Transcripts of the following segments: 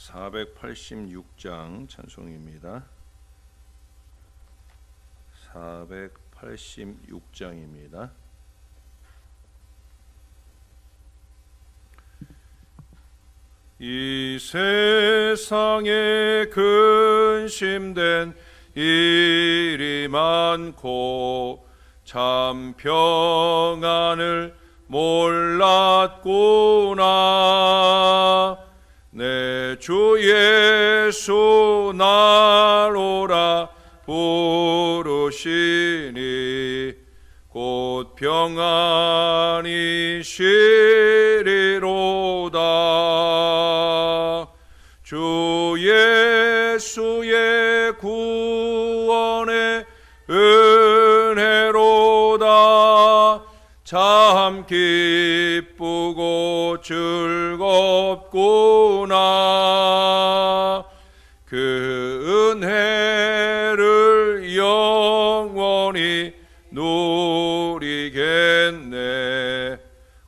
486장 찬송입니다. 486장입니다. 이 세상에 근심된 일이 많고 참 평안을 몰랐구나. 내 주 예수 날 오라 부르시니 곧 평안이 시리로다. 주 예수의 구원의 은혜로다. 참 기쁘고 즐겁구나. 그 은혜를 영원히 누리겠네.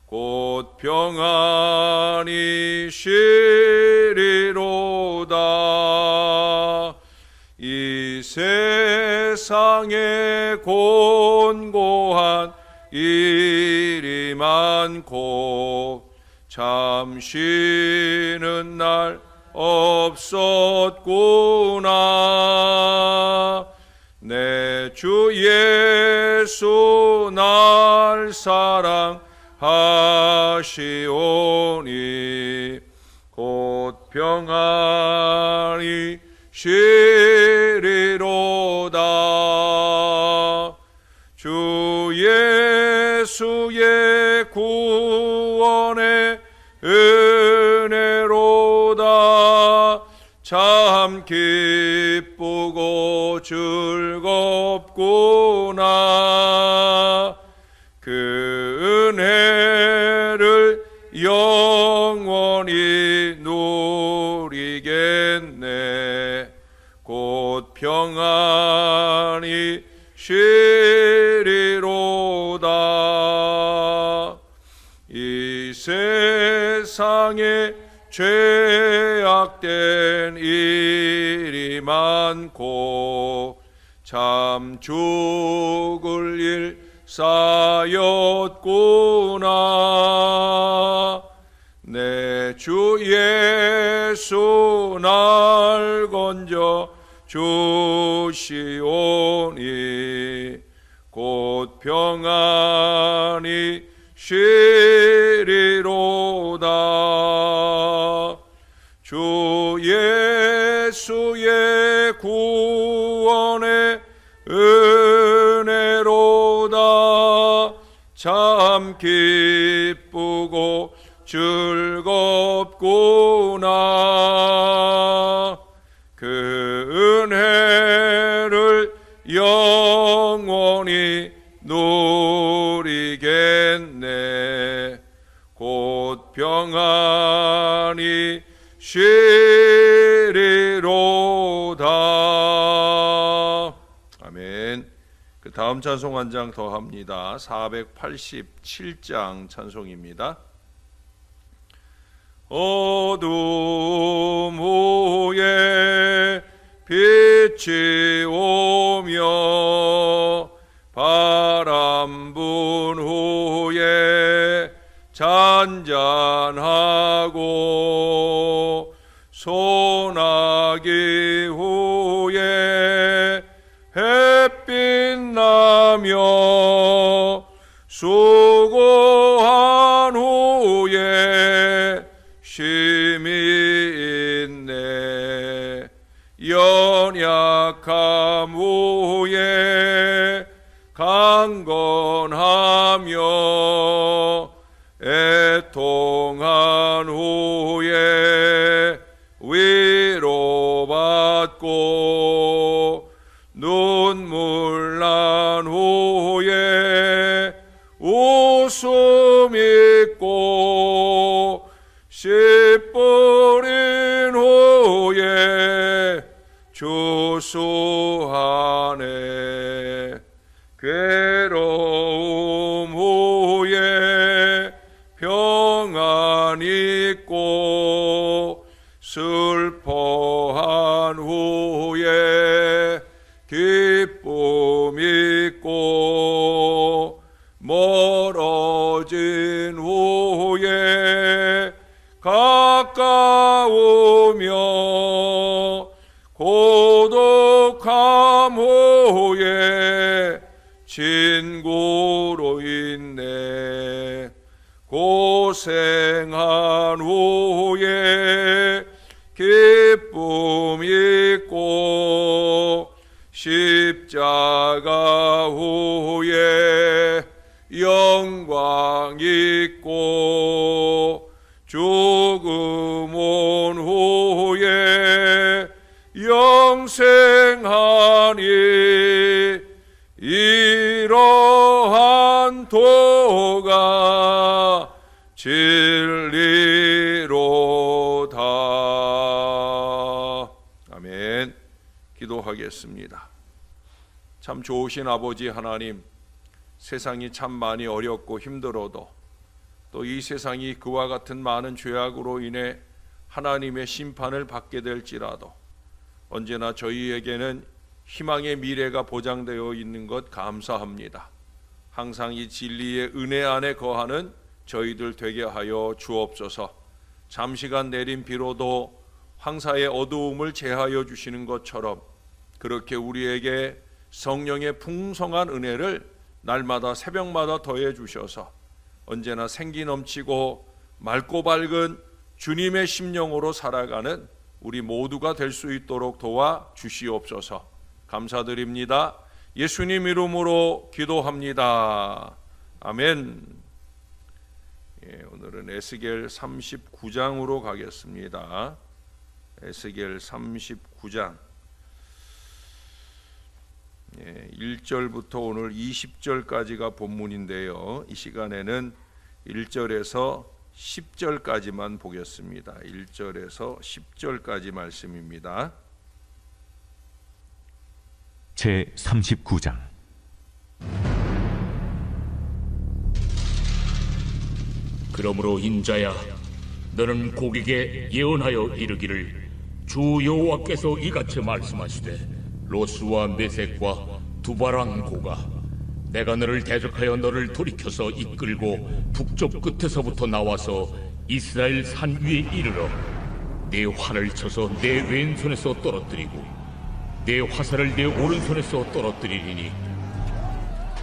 곧 평안이 시리로다. 이 세상에 곤고한 일이 많고 참 쉬는 날 없었구나. 내 주 예수 날 사랑하시오니 곧 평안이 시리로다. 주 예수의 구원의 은혜로다. 참 기쁘고 즐겁구나. 그 은혜를 영원히 누리겠네. 곧 평안이 시리로다. 이 세상에 죄악된 일이 많고 참 죽을 일 쌓였구나. 내 주 예수 날 건져 주시오니 곧 평안이 시리로다. 주 예수의 구원의 은혜로다. 참 기쁘고 즐겁구나. 그 은혜를 영원히 누리겠네. 곧 평안이 시리로다. 아멘. 그 다음 찬송 한 장 더 합니다. 487장 찬송입니다. 어둠 후에 빛이 오며 바람 분 후에 잔잔하고 소나기 후에 햇빛 나며 수고한 후에 쉼이 있네. 연약함 후에 강건하며 애통한 후에 위로받고 눈물 난 후에 웃음 있고 씨 뿌린 후에 주수하네. 괴로움 후에 평안 있고 슬픔 멀어진 후에 가까우며 고독함 후에 친구로 있네. 고생한 후에 기쁨 있고 십자가 후에 영광 있고 죽음 온 후에 영생하니 이러한 도가 진리로다. 아멘. 기도하겠습니다. 참 좋으신 아버지 하나님, 세상이 참 많이 어렵고 힘들어도 또 이 세상이 그와 같은 많은 죄악으로 인해 하나님의 심판을 받게 될지라도 언제나 저희에게는 희망의 미래가 보장되어 있는 것 감사합니다. 항상 이 진리의 은혜 안에 거하는 저희들 되게 하여 주옵소서. 잠시간 내린 비로도 황사의 어두움을 제하여 주시는 것처럼 그렇게 우리에게 성령의 풍성한 은혜를 날마다 새벽마다 더해 주셔서 언제나 생기 넘치고 맑고 밝은 주님의 심령으로 살아가는 우리 모두가 될 수 있도록 도와 주시옵소서. 감사드립니다. 예수님 이름으로 기도합니다. 아멘. 오늘은 에스겔 39장으로 가겠습니다. 에스겔 39장 1절부터 오늘 20절까지가 본문인데요. 이 시간에는 1절에서 10절까지만 보겠습니다. 1절에서 10절까지 말씀입니다. 제 39장. 그러므로 인자야, 너는 고객에 예언하여 이르기를, 주 여호와께서 이같이 말씀하시되, 로스와 메섹과 두바랑 고가, 내가 너를 대적하여 너를 돌이켜서 이끌고 북쪽 끝에서부터 나와서 이스라엘 산 위에 이르러 내 활을 쳐서 내 왼손에서 떨어뜨리고 내 화살을 내 오른손에서 떨어뜨리리니,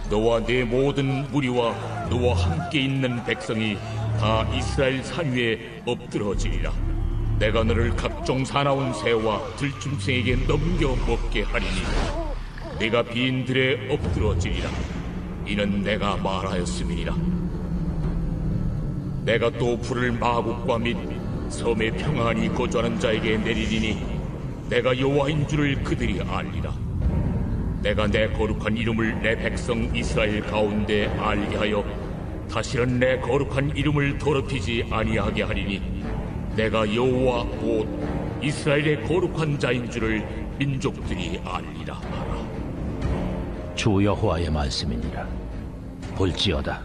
너와 내 모든 무리와 너와 함께 있는 백성이 다 이스라엘 산 위에 엎드러지리라. 내가 너를 각종 사나운 새와 들짐승에게 넘겨 먹게 하리니 내가 비인들에 엎드러지리라. 이는 내가 말하였음이니라. 내가 또 불을 마국과 및 섬에 평안히 거주하는 자에게 내리리니 내가 여호와인 줄을 그들이 알리라. 내가 내 거룩한 이름을 내 백성 이스라엘 가운데 알게 하여 다시는 내 거룩한 이름을 더럽히지 아니하게 하리니 내가 여호와 곧 이스라엘의 거룩한 자인 줄을 민족들이 알리라 하라. 주 여호와의 말씀이니라. 볼지어다,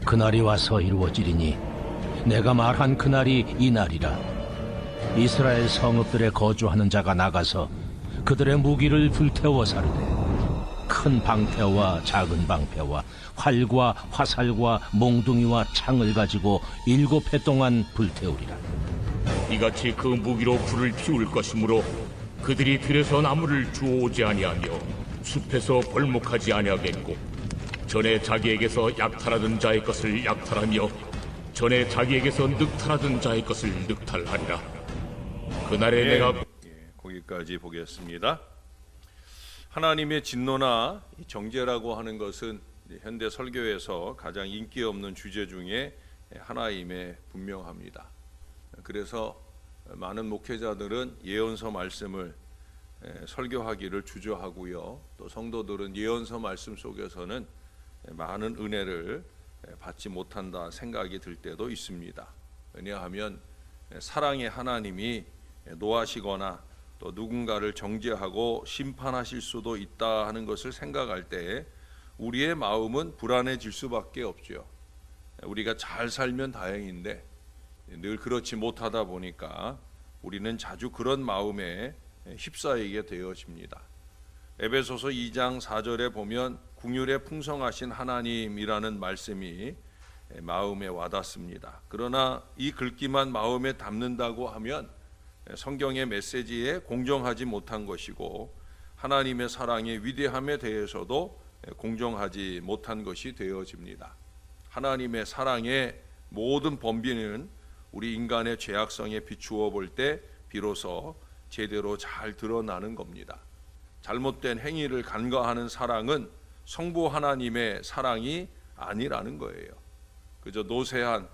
그날이 와서 이루어지리니 내가 말한 그날이 이날이라. 이스라엘 성읍들에 거주하는 자가 나가서 그들의 무기를 불태워 사르되 큰 방패와 작은 방패와 활과 화살과 몽둥이와 창을 가지고 7해 동안 불태우리라. 이같이 그 무기로 불을 피울 것이므로 그들이 들에서 나무를 주워오지 아니하며 숲에서 벌목하지 아니하겠고, 전에 자기에게서 약탈하던 자의 것을 약탈하며 전에 자기에게서 늑탈하던 자의 것을 늑탈하리라. 그날에 내가 거기까지 보겠습니다. 하나님의 진노나 정죄라고 하는 것은 현대 설교에서 가장 인기 없는 주제 중에 하나임에 분명합니다. 그래서 많은 목회자들은 예언서 말씀을 설교하기를 주저하고요. 또 성도들은 예언서 말씀 속에서는 많은 은혜를 받지 못한다 생각이 들 때도 있습니다. 왜냐하면 사랑의 하나님이 노하시거나 또 누군가를 정죄하고 심판하실 수도 있다 하는 것을 생각할 때 우리의 마음은 불안해질 수밖에 없죠. 우리가 잘 살면 다행인데 늘 그렇지 못하다 보니까 우리는 자주 그런 마음에 휩싸이게 되어집니다. 에베소서 2장 4절에 보면 긍휼에 풍성하신 하나님이라는 말씀이 마음에 와닿습니다. 그러나 이 글귀만 마음에 담는다고 하면 성경의 메시지에 공정하지 못한 것이고 하나님의 사랑의 위대함에 대해서도 공정하지 못한 것이 되어집니다. 하나님의 사랑의 모든 범위는 우리 인간의 죄악성에 비추어 볼 때 비로소 제대로 잘 드러나는 겁니다. 잘못된 행위를 간과하는 사랑은 성부 하나님의 사랑이 아니라는 거예요. 그저 노쇠한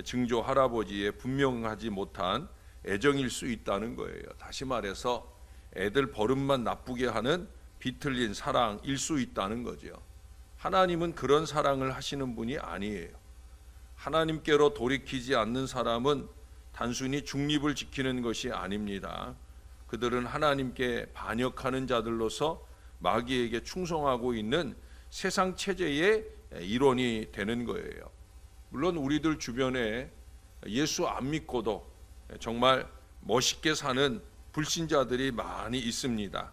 증조 할아버지의 분명하지 못한 애정일 수 있다는 거예요. 다시 말해서 애들 버릇만 나쁘게 하는 비틀린 사랑일 수 있다는 거죠. 하나님은 그런 사랑을 하시는 분이 아니에요. 하나님께로 돌이키지 않는 사람은 단순히 중립을 지키는 것이 아닙니다. 그들은 하나님께 반역하는 자들로서 마귀에게 충성하고 있는 세상 체제의 일원이 되는 거예요. 물론 우리들 주변에 예수 안 믿고도 정말 멋있게 사는 불신자들이 많이 있습니다.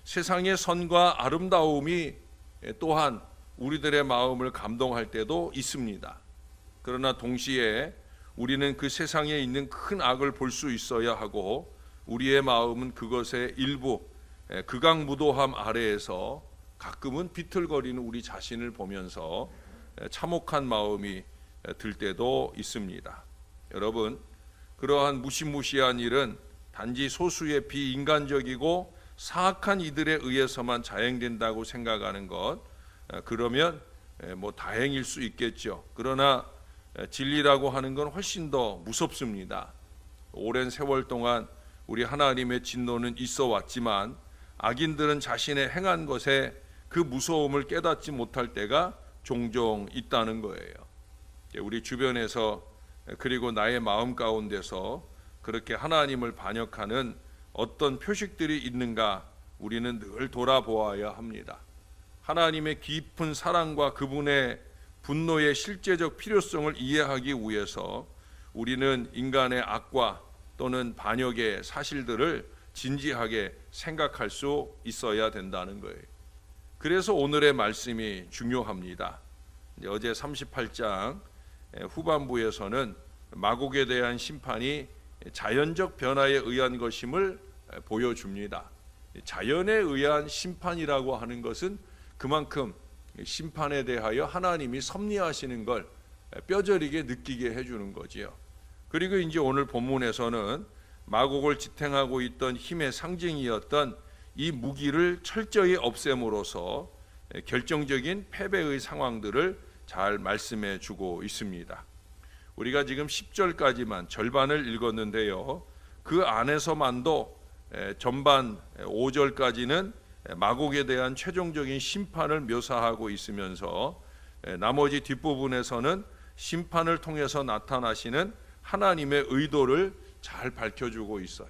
세상의 선과 아름다움이 또한 우리들의 마음을 감동할 때도 있습니다. 그러나 동시에 우리는 그 세상에 있는 큰 악을 볼 수 있어야 하고 우리의 마음은 그것의 일부 극악무도함 아래에서 가끔은 비틀거리는 우리 자신을 보면서 참혹한 마음이 들 때도 있습니다. 여러분, 그러한 무시무시한 일은 단지 소수의 비인간적이고 사악한 이들에 의해서만 자행된다고 생각하는 것, 그러면 다행일 수 있겠죠. 그러나 진리라고 하는 건 훨씬 더 무섭습니다. 오랜 세월 동안 우리 하나님의 진노는 있어 왔지만 악인들은 자신의 행한 것에 그 무서움을 깨닫지 못할 때가 종종 있다는 거예요. 우리 주변에서 그리고 나의 마음 가운데서 그렇게 하나님을 반역하는 어떤 표식들이 있는가 우리는 늘 돌아보아야 합니다. 하나님의 깊은 사랑과 그분의 분노의 실제적 필요성을 이해하기 위해서 우리는 인간의 악과 또는 반역의 사실들을 진지하게 생각할 수 있어야 된다는 거예요. 그래서 오늘의 말씀이 중요합니다. 어제 38장 후반부에서는 마곡에 대한 심판이 자연적 변화에 의한 것임을 보여줍니다. 자연에 의한 심판이라고 하는 것은 그만큼 심판에 대하여 하나님이 섭리하시는 걸 뼈저리게 느끼게 해주는 거지요. 그리고 이제 오늘 본문에서는 마곡을 지탱하고 있던 힘의 상징이었던 이 무기를 철저히 없앰으로써 결정적인 패배의 상황들을 잘 말씀해 주고 있습니다. 우리가 지금 10절까지만 절반을 읽었는데요. 그 안에서만도 전반 5절까지는 마곡에 대한 최종적인 심판을 묘사하고 있으면서 나머지 뒷부분에서는 심판을 통해서 나타나시는 하나님의 의도를 잘 밝혀주고 있어요.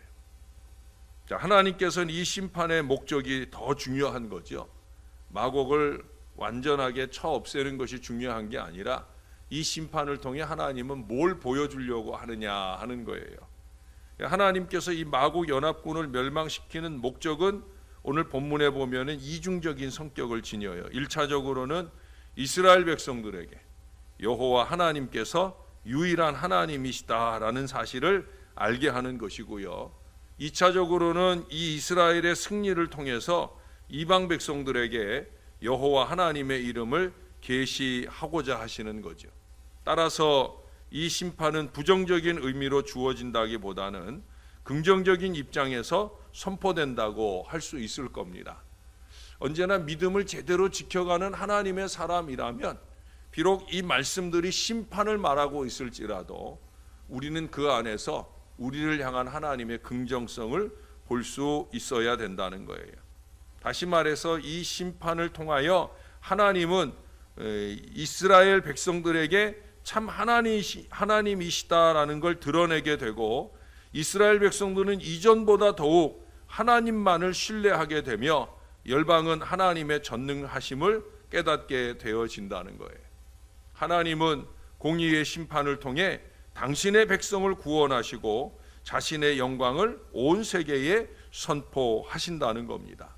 하나님께서는 이 심판의 목적이 더 중요한 거죠. 마곡을 완전하게 쳐 없애는 것이 중요한 게 아니라 이 심판을 통해 하나님은 뭘 보여주려고 하느냐 하는 거예요. 하나님께서 이 마곡 연합군을 멸망시키는 목적은 오늘 본문에 보면은 이중적인 성격을 지녀요. 1차적으로는 이스라엘 백성들에게 여호와 하나님께서 유일한 하나님이시다라는 사실을 알게 하는 것이고요. 2차적으로는 이 이스라엘의 승리를 통해서 이방 백성들에게 여호와 하나님의 이름을 계시하고자 하시는 거죠. 따라서 이 심판은 부정적인 의미로 주어진다기보다는 긍정적인 입장에서 선포된다고 할 수 있을 겁니다. 언제나 믿음을 제대로 지켜가는 하나님의 사람이라면 비록 이 말씀들이 심판을 말하고 있을지라도 우리는 그 안에서 우리를 향한 하나님의 긍정성을 볼 수 있어야 된다는 거예요. 다시 말해서 이 심판을 통하여 하나님은 이스라엘 백성들에게 참 하나님이시다라는 걸 드러내게 되고 이스라엘 백성들은 이전보다 더욱 하나님만을 신뢰하게 되며 열방은 하나님의 전능하심을 깨닫게 되어진다는 거예요. 하나님은 공의의 심판을 통해 당신의 백성을 구원하시고 자신의 영광을 온 세계에 선포하신다는 겁니다.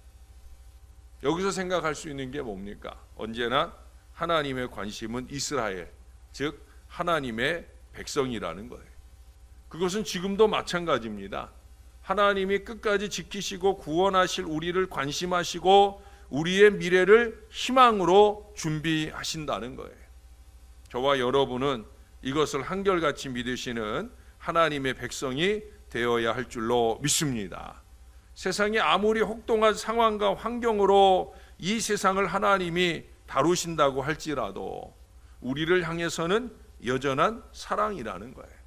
여기서 생각할 수 있는 게 뭡니까? 언제나 하나님의 관심은 이스라엘, 즉 하나님의 백성이라는 거예요. 그것은 지금도 마찬가지입니다. 하나님이 끝까지 지키시고 구원하실 우리를 관심하시고 우리의 미래를 희망으로 준비하신다는 거예요. 저와 여러분은 이것을 한결같이 믿으시는 하나님의 백성이 되어야 할 줄로 믿습니다. 세상이 아무리 혹독한 상황과 환경으로 이 세상을 하나님이 다루신다고 할지라도 우리를 향해서는 여전한 사랑이라는 거예요.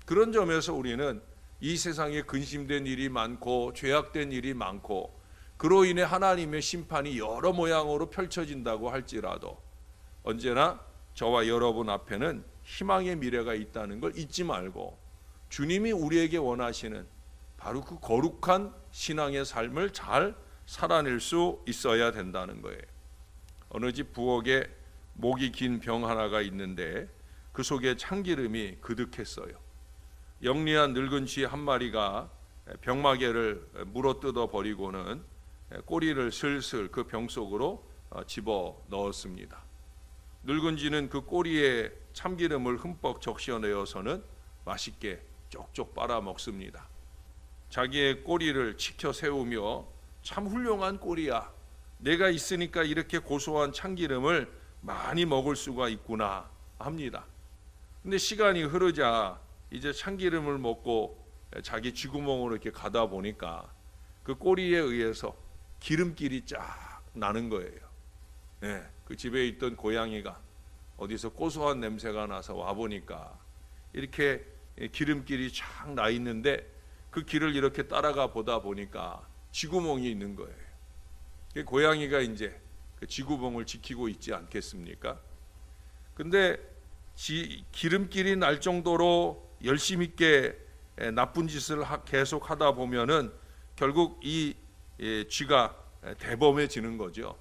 그런 점에서 우리는 이 세상에 근심된 일이 많고 죄악된 일이 많고 그로 인해 하나님의 심판이 여러 모양으로 펼쳐진다고 할지라도 언제나 저와 여러분 앞에는 희망의 미래가 있다는 걸 잊지 말고 주님이 우리에게 원하시는 바로 그 거룩한 신앙의 삶을 잘 살아낼 수 있어야 된다는 거예요. 어느 집 부엌에 목이 긴 병 하나가 있는데 그 속에 참기름이 그득했어요. 영리한 늙은 쥐 한 마리가 병마개를 물어뜯어 버리고는 꼬리를 슬슬 그 병 속으로 집어 넣었습니다. 늙은 쥐는 그 꼬리에 참기름을 흠뻑 적셔내어서는 맛있게 쪽쪽 빨아 먹습니다. 자기의 꼬리를 치켜 세우며 참 훌륭한 꼬리야. 내가 있으니까 이렇게 고소한 참기름을 많이 먹을 수가 있구나 합니다. 근데 시간이 흐르자 이제 참기름을 먹고 자기 쥐구멍으로 이렇게 가다 보니까 그 꼬리에 의해서 기름길이 쫙 나는 거예요. 네, 그 집에 있던 고양이가 어디서 고소한 냄새가 나서 와보니까 이렇게 기름길이 쫙 나 있는데 그 길을 이렇게 따라가 보다 보니까 쥐구멍이 있는 거예요. 고양이가 이제 그 쥐구멍을 지키고 있지 않겠습니까? 근데 기름길이 날 정도로 열심 있게 나쁜 짓을 계속 하다 보면은 결국 이 쥐가 대범해지는 거죠.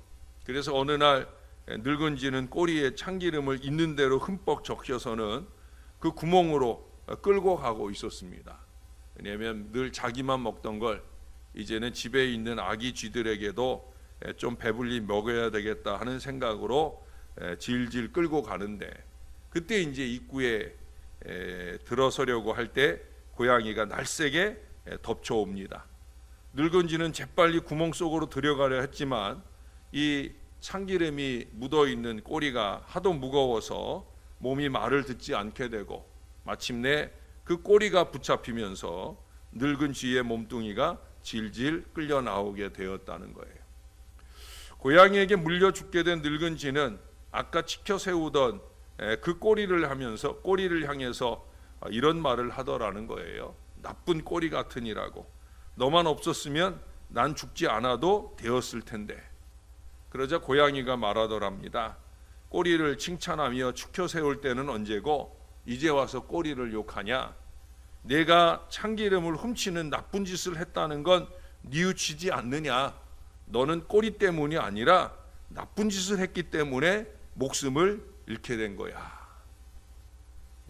그래서 어느 날 늙은 쥐는 꼬리에 참기름을 있는 대로 흠뻑 적셔서는 그 구멍으로 끌고 가고 있었습니다. 왜냐하면 늘 자기만 먹던 걸 이제는 집에 있는 아기 쥐들에게도 좀 배불리 먹여야 되겠다 하는 생각으로 질질 끌고 가는데 그때 이제 입구에 들어서려고 할 때 고양이가 날쌔게 덮쳐옵니다. 늙은 쥐는 재빨리 구멍 속으로 들어가려 했지만 이 참기름이 묻어있는 꼬리가 하도 무거워서 몸이 말을 듣지 않게 되고 마침내 그 꼬리가 붙잡히면서 늙은 쥐의 몸뚱이가 질질 끌려 나오게 되었다는 거예요. 고양이에게 물려 죽게 된 늙은 쥐는 아까 치켜 세우던 그 꼬리를 향해서 이런 말을 하더라는 거예요. 나쁜 꼬리 같으니라고. 너만 없었으면 난 죽지 않아도 되었을 텐데. 그러자 고양이가 말하더랍니다. 꼬리를 칭찬하며 치켜 세울 때는 언제고 이제 와서 꼬리를 욕하냐. 내가 참기름을 훔치는 나쁜 짓을 했다는 건 뉘우치지 않느냐. 너는 꼬리 때문이 아니라 나쁜 짓을 했기 때문에 목숨을 잃게 된 거야.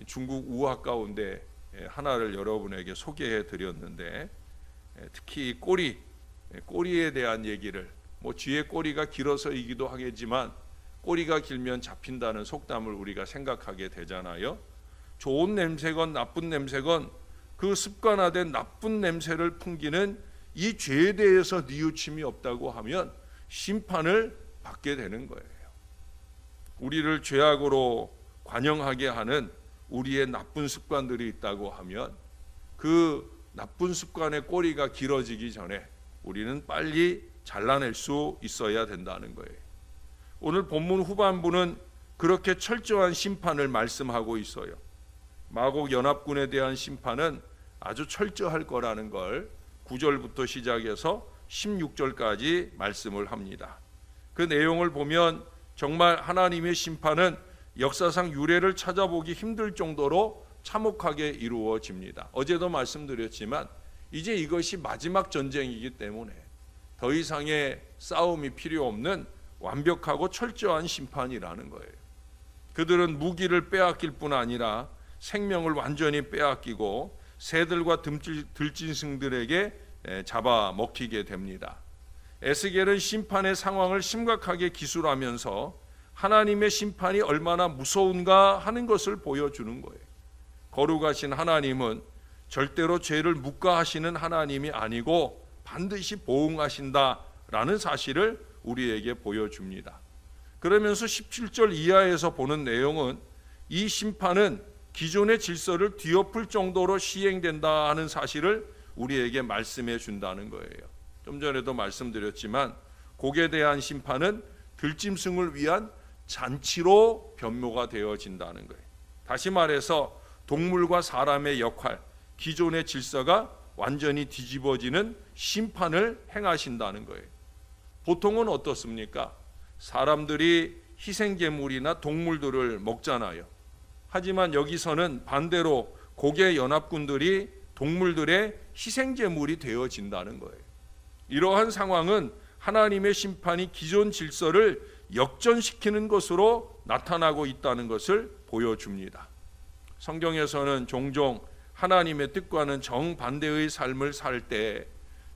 중국 우화 가운데 하나를 여러분에게 소개해 드렸는데 특히 꼬리에 대한 얘기를 쥐의 꼬리가 길어서이기도 하겠지만 꼬리가 길면 잡힌다는 속담을 우리가 생각하게 되잖아요. 좋은 냄새건 나쁜 냄새건 그 습관화된 나쁜 냄새를 풍기는 이 죄에 대해서 뉘우침이 없다고 하면 심판을 받게 되는 거예요. 우리를 죄악으로 관영하게 하는 우리의 나쁜 습관들이 있다고 하면 그 나쁜 습관의 꼬리가 길어지기 전에 우리는 빨리 잘라낼 수 있어야 된다는 거예요. 오늘 본문 후반부는 그렇게 철저한 심판을 말씀하고 있어요. 마곡 연합군에 대한 심판은 아주 철저할 거라는 걸 9절부터 시작해서 16절까지 말씀을 합니다. 그 내용을 보면 정말 하나님의 심판은 역사상 유례를 찾아보기 힘들 정도로 참혹하게 이루어집니다. 어제도 말씀드렸지만 이제 이것이 마지막 전쟁이기 때문에 더 이상의 싸움이 필요 없는 완벽하고 철저한 심판이라는 거예요. 그들은 무기를 빼앗길 뿐 아니라 생명을 완전히 빼앗기고 새들과 들짐승들에게 잡아먹히게 됩니다. 에스겔은 심판의 상황을 심각하게 기술하면서 하나님의 심판이 얼마나 무서운가 하는 것을 보여주는 거예요. 거룩하신 하나님은 절대로 죄를 묵과하시는 하나님이 아니고 반드시 보응하신다라는 사실을 우리에게 보여줍니다. 그러면서 17절 이하에서 보는 내용은 이 심판은 기존의 질서를 뒤엎을 정도로 시행된다 하는 사실을 우리에게 말씀해 준다는 거예요. 좀 전에도 말씀드렸지만 곡에 대한 심판은 들짐승을 위한 잔치로 변모가 되어진다는 거예요. 다시 말해서 동물과 사람의 역할, 기존의 질서가 완전히 뒤집어지는 심판을 행하신다는 거예요. 보통은 어떻습니까? 사람들이 희생제물이나 동물들을 먹잖아요. 하지만 여기서는 반대로 고개 연합군들이 동물들의 희생제물이 되어진다는 거예요. 이러한 상황은 하나님의 심판이 기존 질서를 역전시키는 것으로 나타나고 있다는 것을 보여줍니다. 성경에서는 종종 하나님의 뜻과는 정반대의 삶을 살 때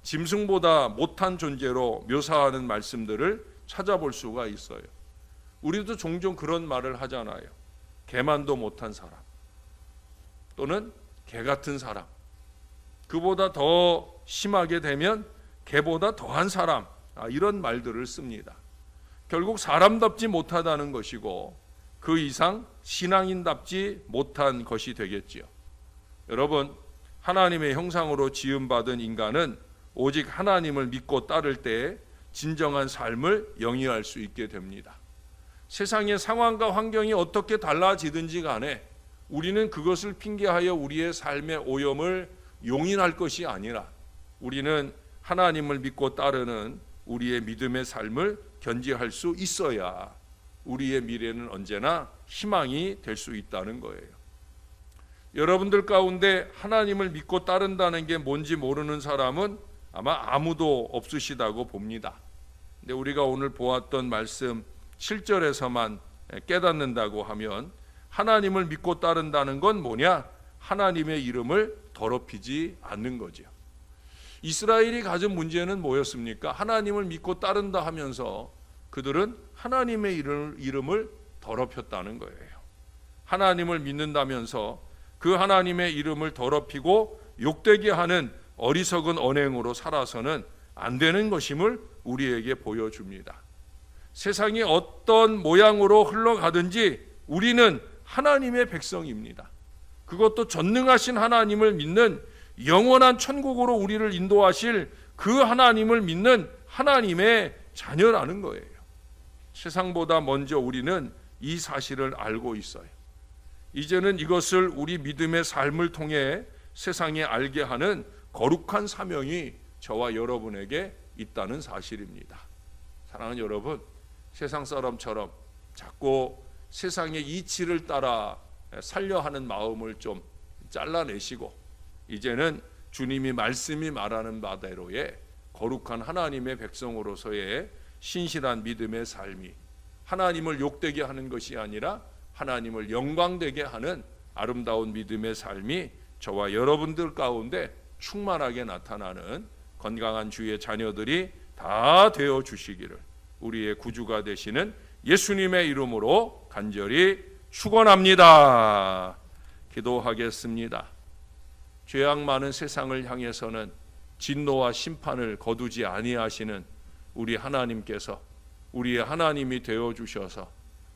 짐승보다 못한 존재로 묘사하는 말씀들을 찾아볼 수가 있어요. 우리도 종종 그런 말을 하잖아요. 개만도 못한 사람 또는 개 같은 사람, 그보다 더 심하게 되면 개보다 더한 사람, 이런 말들을 씁니다. 결국 사람답지 못하다는 것이고 그 이상 신앙인답지 못한 것이 되겠지요. 여러분, 하나님의 형상으로 지음받은 인간은 오직 하나님을 믿고 따를 때에 진정한 삶을 영위할 수 있게 됩니다. 세상의 상황과 환경이 어떻게 달라지든지 간에 우리는 그것을 핑계하여 우리의 삶의 오염을 용인할 것이 아니라 우리는 하나님을 믿고 따르는 우리의 믿음의 삶을 견지할 수 있어야 우리의 미래는 언제나 희망이 될 수 있다는 거예요. 여러분들 가운데 하나님을 믿고 따른다는 게 뭔지 모르는 사람은 아마 아무도 없으시다고 봅니다. 근데 우리가 오늘 보았던 말씀 7절에서만 깨닫는다고 하면 하나님을 믿고 따른다는 건 뭐냐? 하나님의 이름을 더럽히지 않는 거죠. 이스라엘이 가진 문제는 뭐였습니까? 하나님을 믿고 따른다 하면서 그들은 하나님의 이름을 더럽혔다는 거예요. 하나님을 믿는다면서 그 하나님의 이름을 더럽히고 욕되게 하는 어리석은 언행으로 살아서는 안 되는 것임을 우리에게 보여줍니다. 세상이 어떤 모양으로 흘러가든지 우리는 하나님의 백성입니다. 그것도 전능하신 하나님을 믿는 영원한 천국으로 우리를 인도하실 그 하나님을 믿는 하나님의 자녀라는 거예요. 세상보다 먼저 우리는 이 사실을 알고 있어요. 이제는 이것을 우리 믿음의 삶을 통해 세상에 알게 하는 거룩한 사명이 저와 여러분에게 있다는 사실입니다. 사랑하는 여러분, 세상 사람처럼 자꾸 세상의 이치를 따라 살려 하는 마음을 좀 잘라내시고 이제는 주님이 말씀이 말하는 바대로의 거룩한 하나님의 백성으로서의 신실한 믿음의 삶이 하나님을 욕되게 하는 것이 아니라 하나님을 영광되게 하는 아름다운 믿음의 삶이 저와 여러분들 가운데 충만하게 나타나는 건강한 주의 자녀들이 다 되어 주시기를 우리의 구주가 되시는 예수님의 이름으로 간절히 축원합니다. 기도하겠습니다. 죄악 많은 세상을 향해서는 진노와 심판을 거두지 아니하시는 우리 하나님께서 우리의 하나님이 되어 주셔서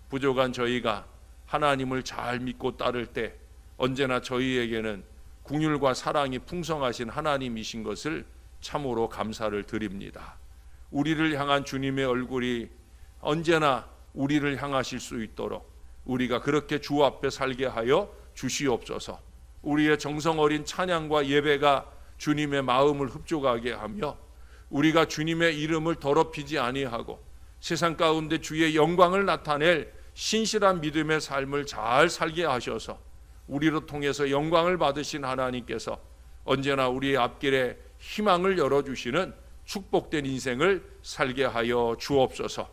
부족한 저희가 하나님을 잘 믿고 따를 때 언제나 저희에게는 긍휼과 사랑이 풍성하신 하나님이신 것을 참으로 감사를 드립니다. 우리를 향한 주님의 얼굴이 언제나 우리를 향하실 수 있도록 우리가 그렇게 주 앞에 살게 하여 주시옵소서. 우리의 정성 어린 찬양과 예배가 주님의 마음을 흡족하게 하며 우리가 주님의 이름을 더럽히지 아니하고 세상 가운데 주의 영광을 나타낼 신실한 믿음의 삶을 잘 살게 하셔서 우리로 통해서 영광을 받으신 하나님께서 언제나 우리의 앞길에 희망을 열어주시는 축복된 인생을 살게 하여 주옵소서.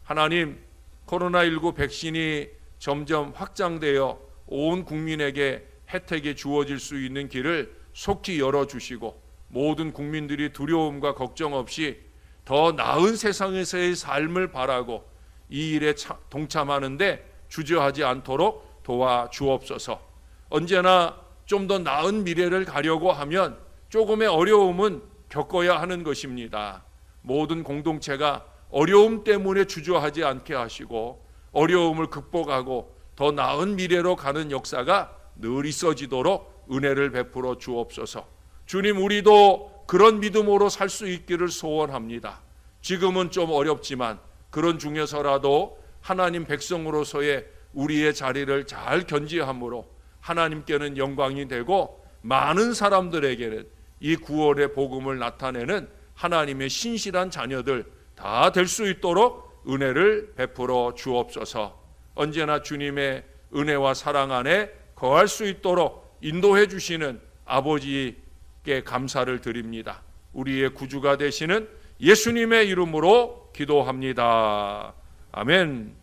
하나님, 코로나19 백신이 점점 확장되어 온 국민에게 혜택이 주어질 수 있는 길을 속히 열어주시고 모든 국민들이 두려움과 걱정 없이 더 나은 세상에서의 삶을 바라고 이 일에 동참하는데 주저하지 않도록 도와주옵소서. 언제나 좀 더 나은 미래를 가려고 하면 조금의 어려움은 겪어야 하는 것입니다. 모든 공동체가 어려움 때문에 주저하지 않게 하시고 어려움을 극복하고 더 나은 미래로 가는 역사가 늘 있어지도록 은혜를 베풀어 주옵소서. 주님, 우리도 그런 믿음으로 살 수 있기를 소원합니다. 지금은 좀 어렵지만 그런 중에서라도 하나님 백성으로서의 우리의 자리를 잘 견지함으로 하나님께는 영광이 되고 많은 사람들에게는 이 구원의 복음을 나타내는 하나님의 신실한 자녀들 다 될 수 있도록 은혜를 베풀어 주옵소서. 언제나 주님의 은혜와 사랑 안에 거할 수 있도록 인도해 주시는 아버지께 감사를 드립니다. 우리의 구주가 되시는 예수님의 이름으로 기도합니다. 아멘.